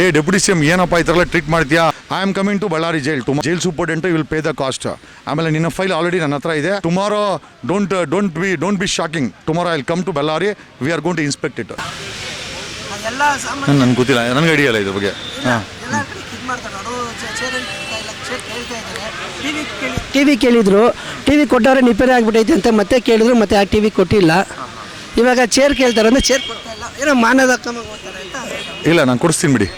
Deputy C M ಏನಪ್ಪ ಈ ಥರ ಟ್ರೀಟ್ ಮಾಡ್ತೀಯಾ? I am coming to Ballari jail. Jail superintendent will pay the cost. ಆಮೇಲೆ ನಿನ್ನ ಫೈಲ್ ಆಲ್ರೆಡಿ ನನ್ನ ಹತ್ರ ಇದೆ. Tomorrow don't be shocking. Tomorrow I will come to Ballari. We are going to inspect it. ನನಗೆ ಗೊತ್ತಿಲ್ಲ, ನನಗೆ ಐಡಿಯಾ ಇಲ್ಲ ಇದ್ರ ಬಗ್ಗೆ. ಹಾಂ, ಟಿವಿ ಕೇಳಿದ್ರು, ಟಿವಿ ಕೊಟ್ಟವ್ರೆ ರಿಪೇರಿ ಆಗಿಬಿಟ್ಟೈತೆ ಅಂತ ಮತ್ತೆ ಕೇಳಿದ್ರು, ಮತ್ತೆ ಆ ಟಿವಿ ಕೊಟ್ಟಿಲ್ಲ. ಇವಾಗ ಚೇರ್ ಕೇಳ್ತಾರೆ ಅಂದ್ರೆ ಚೇರ್ ಕೊಡ್ತಾ ಇಲ್ಲ, ಏನೋ ಮಾನದ ಹೋಗ್ತಾರೆ ಅಂತ. ಇಲ್ಲ, ನಾನು ಕೊಡಿಸ್ತೀನಿ ಬಿಡಿ.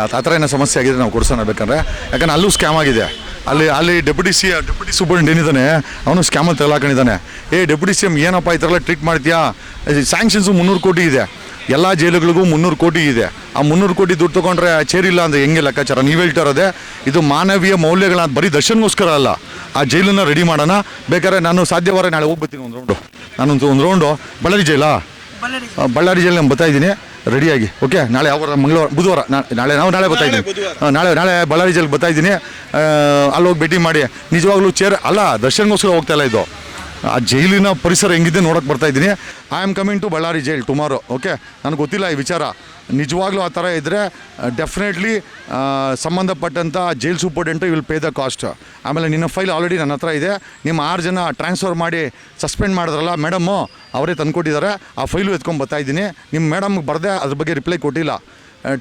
ಆ ಥರ ಏನೋ ಸಮಸ್ಯೆ ಆಗಿದೆ, ನಾವು ಕೊಡಿಸೋಣ ಬೇಕಂದ್ರೆ. ಯಾಕಂದ್ರೆ ಅಲ್ಲೂ ಸ್ಕ್ಯಾಮ್ ಆಗಿದೆ. ಅಲ್ಲಿ ಡೆಪ್ಯೂಟಿ ಸೂಪರ್ಡೆಂಟ್ ಏನಿದ್ದಾನೆ ಅವನು ಸ್ಕ್ಯಾಮಲ್ಲಿ ತಗೊಳಕೊಂಡಿದ್ದಾನೆ. ಡೆಪ್ಯೂಟಿ ಸಿ ಎಂ ಏನಪ್ಪ ಈ ಥರ ಟ್ರೀಟ್ ಮಾಡ್ತೀಯಾ? ಸ್ಯಾಂಕ್ಷನ್ಸು 300 ಕೋಟಿ ಇದೆ. ಎಲ್ಲ ಜೈಲುಗಳಿಗೂ 300 ಕೋಟಿ ಇದೆ. ಆ 300 ಕೋಟಿ ದುಡ್ಡು ತೊಗೊಂಡ್ರೆ ಚೇರ್ ಇಲ್ಲ ಅಂದರೆ ಹೆಂಗೆ ಲೆಕ್ಕಾಚಾರ? ನೀವು ಹೇಳ್ತಾ ಇರೋದೆ ಇದು ಮಾನವೀಯ ಮೌಲ್ಯಗಳ ಬರೀ ದರ್ಶನ್ಗೋಸ್ಕರ ಅಲ್ಲ. ಆ ಜೈಲನ್ನು ರೆಡಿ ಮಾಡೋಣ. ಬೇಕಾದ್ರೆ ನಾನು ಸಾಧ್ಯವಾರ ನಾಳೆ ಹೋಗ್ಬರ್ತೀನಿ ಒಂದು round Ballari Jaila? Ballari jail ನಾನು ಬರ್ತಾಯಿದ್ದೀನಿ ರೆಡಿಯಾಗಿ. ಓಕೆ, ನಾಳೆ ಯಾವ ಬುಧವಾರ ನಾಳೆ ಬರ್ತಾಯಿದ್ದೀನಿ. ನಾಳೆ ಬಳ್ಳಾರಿ ಜೈಲ್ಗೆ ಬರ್ತಾಯಿದ್ದೀನಿ. ಅಲ್ಲಿ ಹೋಗಿ ಭೇಟಿ ಮಾಡಿ. ನಿಜವಾಗ್ಲೂ ಚೇರ್ ಅಲ್ಲ, ದರ್ಶನ್ಗೋಸ್ಕರ ಹೋಗ್ತಾ ಇಲ್ಲ ಇದು. ಆ ಜೈಲಿನ ಪರಿಸರ ಹೆಂಗಿದೆ ನೋಡೋಕೆ ಬರ್ತಾಯಿದ್ದೀನಿ. I am coming to Ballari jail tomorrow. Okay, ನನಗೆ ಗೊತ್ತಿಲ್ಲ ಈ ವಿಚಾರ. ನಿಜವಾಗ್ಲೂ ಆ ಥರ ಇದ್ದರೆ ಡೆಫಿನೆಟ್ಲಿ ಸಂಬಂಧಪಟ್ಟಂಥ jail superintendent will pay the cost. ಆಮೇಲೆ ನಿನ್ನ ಫೈಲ್ ಆಲ್ರೆಡಿ ನನ್ನ ಹತ್ರ ಇದೆ. ನಿಮ್ಮ 6 ಜನ ಟ್ರಾನ್ಸ್ಫರ್ ಮಾಡಿ ಸಸ್ಪೆಂಡ್ ಮಾಡಿದ್ರಲ್ಲ ಮೇಡಮ್ಮು, ಅವರೇ ತಂದುಕೊಟ್ಟಿದ್ದಾರೆ. ಆ ಫೈಲು ಎತ್ಕೊಂಡು ಬರ್ತಾಯಿದ್ದೀನಿ. ನಿಮ್ಮ ಮೇಡಮ್ಗೆ ಬರದೆ ಅದ್ರ ಬಗ್ಗೆ ರಿಪ್ಲೈ ಕೊಟ್ಟಿಲ್ಲ.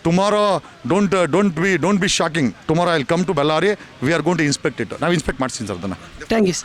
Tomorrow don't be shocking. Tomorrow I will come to Ballari. We are going to inspect it. ನಾವು ಇನ್ಸ್ಪೆಕ್ಟ್ ಮಾಡ್ತೀನಿ ಸರ್ ಅದನ್ನು. Thank you.